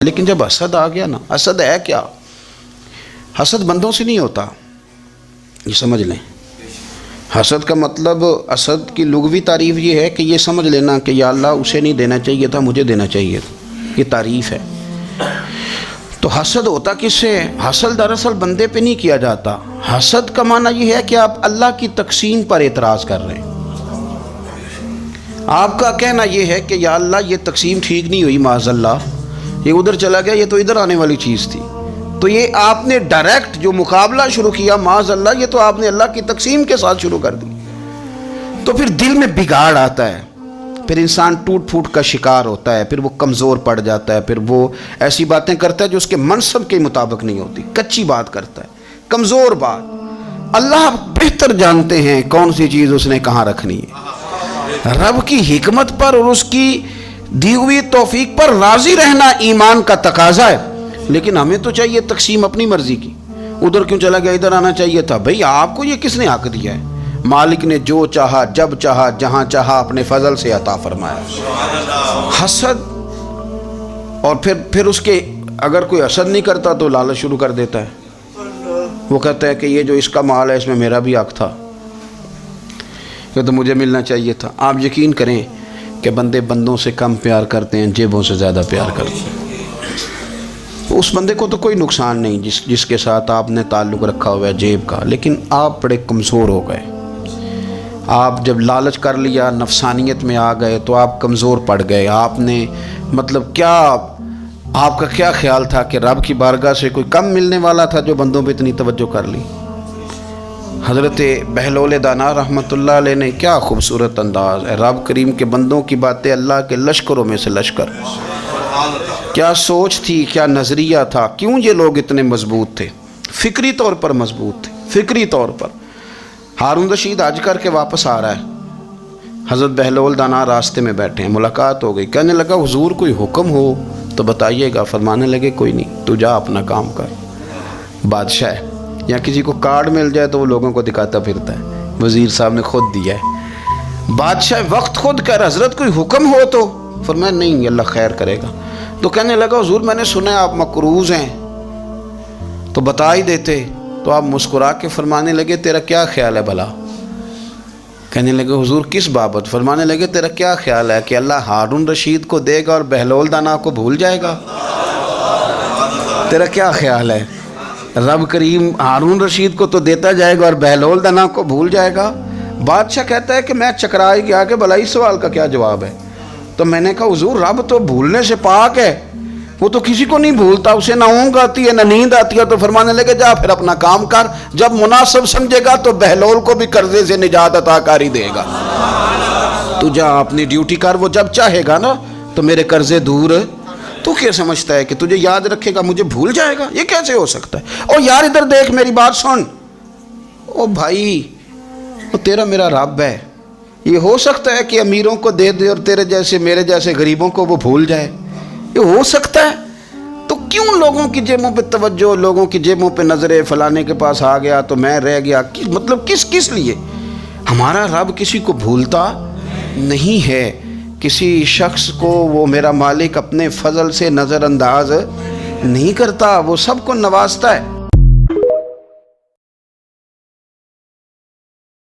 لیکن جب حسد آ گیا نا، حسد ہے کیا؟ حسد بندوں سے نہیں ہوتا، یہ سمجھ لیں۔ حسد کا مطلب، حسد کی لغوی تعریف یہ ہے کہ یہ سمجھ لینا کہ یا اللہ اسے نہیں دینا چاہیے تھا، مجھے دینا چاہیے تھا، یہ تعریف ہے۔ تو حسد ہوتا کس سے ہے؟ حسد دراصل بندے پہ نہیں کیا جاتا۔ حسد کا معنی یہ ہے کہ آپ اللہ کی تقسیم پر اعتراض کر رہے ہیں۔ آپ کا کہنا یہ ہے کہ یا اللہ یہ تقسیم ٹھیک نہیں ہوئی، معاذ اللہ یہ ادھر چلا گیا، یہ تو ادھر آنے والی چیز تھی۔ تو یہ آپ نے ڈائریکٹ جو مقابلہ شروع کیا، معاذ اللہ یہ تو آپ نے اللہ کی تقسیم کے ساتھ شروع کر دی۔ تو پھر دل میں بگاڑ آتا ہے، پھر انسان ٹوٹ پھوٹ کا شکار ہوتا ہے، پھر وہ کمزور پڑ جاتا ہے، پھر وہ ایسی باتیں کرتا ہے جو اس کے منصب کے مطابق نہیں ہوتی، کچی بات کرتا ہے، کمزور بات۔ اللہ بہتر جانتے ہیں کون سی چیز اس نے کہاں رکھنی ہے۔ رب کی حکمت پر اور اس کی دی ہوئی توفیق پر راضی رہنا ایمان کا تقاضا ہے، لیکن ہمیں تو چاہیے تقسیم اپنی مرضی کی۔ ادھر کیوں چلا گیا، ادھر آنا چاہیے تھا۔ بھئی آپ کو یہ کس نے حق دیا ہے؟ مالک نے جو چاہا، جب چاہا، جہاں چاہا اپنے فضل سے عطا فرمایا۔ حسد، اور پھر اس کے اگر کوئی حسد نہیں کرتا تو لالچ شروع کر دیتا ہے۔ وہ کہتا ہے کہ یہ جو اس کا مال ہے اس میں میرا بھی حق تھا، یہ تو مجھے ملنا چاہیے تھا۔ آپ یقین کریں کہ بندے بندوں سے کم پیار کرتے ہیں، جیبوں سے زیادہ پیار کرتے ہیں۔ اس بندے کو تو کوئی نقصان نہیں جس کے ساتھ آپ نے تعلق رکھا ہوا ہے جیب کا، لیکن آپ بڑے کمزور ہو گئے۔ آپ جب لالچ کر لیا، نفسانیت میں آ گئے تو آپ کمزور پڑ گئے۔ آپ نے مطلب کیا، آپ کا کیا خیال تھا کہ رب کی بارگاہ سے کوئی کم ملنے والا تھا جو بندوں پہ اتنی توجہ کر لی؟ حضرت بہلول دانا رحمۃ اللہ علیہ نے کیا خوبصورت انداز ہے، رب کریم کے بندوں کی باتیں اللہ کے لشکروں میں سے لشکر۔ کیا سوچ تھی، کیا نظریہ تھا، کیوں یہ لوگ اتنے مضبوط تھے، فکری طور پر مضبوط تھے، فکری طور پر۔ ہارون رشید حج کر کے واپس آ رہا ہے، حضرت بہلول دانا راستے میں بیٹھے ہیں، ملاقات ہو گئی۔ کہنے لگا حضور کوئی حکم ہو تو بتائیے گا۔ فرمانے لگے کوئی نہیں، تو جا اپنا کام کر۔ بادشاہ ہے، یا کسی کو کارڈ مل جائے تو وہ لوگوں کو دکھاتا پھرتا ہے، وزیر صاحب نے خود دیا ہے۔ بادشاہ وقت خود کہہ رہا حضرت کوئی حکم ہو تو؟ فرمایا نہیں، اللہ خیر کرے گا۔ تو کہنے لگا حضور میں نے سنا ہے آپ مقروض ہیں، تو بتا ہی دیتے۔ تو آپ مسکرا کے فرمانے لگے تیرا کیا خیال ہے بھلا؟ کہنے لگے حضور کس بابت؟ فرمانے لگے تیرا کیا خیال ہے کہ اللہ ہارون رشید کو دے گا اور بہلول دانا کو بھول جائے گا؟ تیرا کیا خیال ہے؟ رب کریم ہارون رشید کو تو دیتا جائے گا اور بہلول دانا کو بھول جائے گا؟ بادشاہ کہتا ہے کہ میں چکرا ہی گیا کہ بھلا اس سوال کا کیا جواب ہے؟ تو میں نے کہا حضور رب تو بھولنے سے پاک ہے، وہ تو کسی کو نہیں بھولتا، اسے نہ اونگ آتی ہے نہ نیند آتی ہے۔ تو فرمانے لگے جا پھر اپنا کام کر، جب مناسب سمجھے گا تو بہلول کو بھی قرضے سے نجات عطا کاری دے گا۔ تو جا اپنی ڈیوٹی کر، وہ جب چاہے گا نا تو میرے قرضے دور۔ تو کیا سمجھتا ہے کہ تجھے یاد رکھے گا مجھے بھول جائے گا؟ یہ کیسے ہو سکتا ہے؟ اور یار ادھر دیکھ میری بات سن، او بھائی وہ تیرا میرا رب ہے، یہ ہو سکتا ہے کہ امیروں کو دے دے اور تیرے جیسے میرے جیسے غریبوں کو وہ بھول جائے؟ یہ ہو سکتا ہے؟ تو کیوں لوگوں کی جیبوں پہ توجہ، لوگوں کی جیبوں پہ نظریں، فلانے کے پاس آ گیا تو میں رہ گیا، مطلب کس لیے؟ ہمارا رب کسی کو بھولتا نہیں ہے، کسی شخص کو وہ میرا مالک اپنے فضل سے نظر انداز نہیں کرتا، وہ سب کو نوازتا ہے۔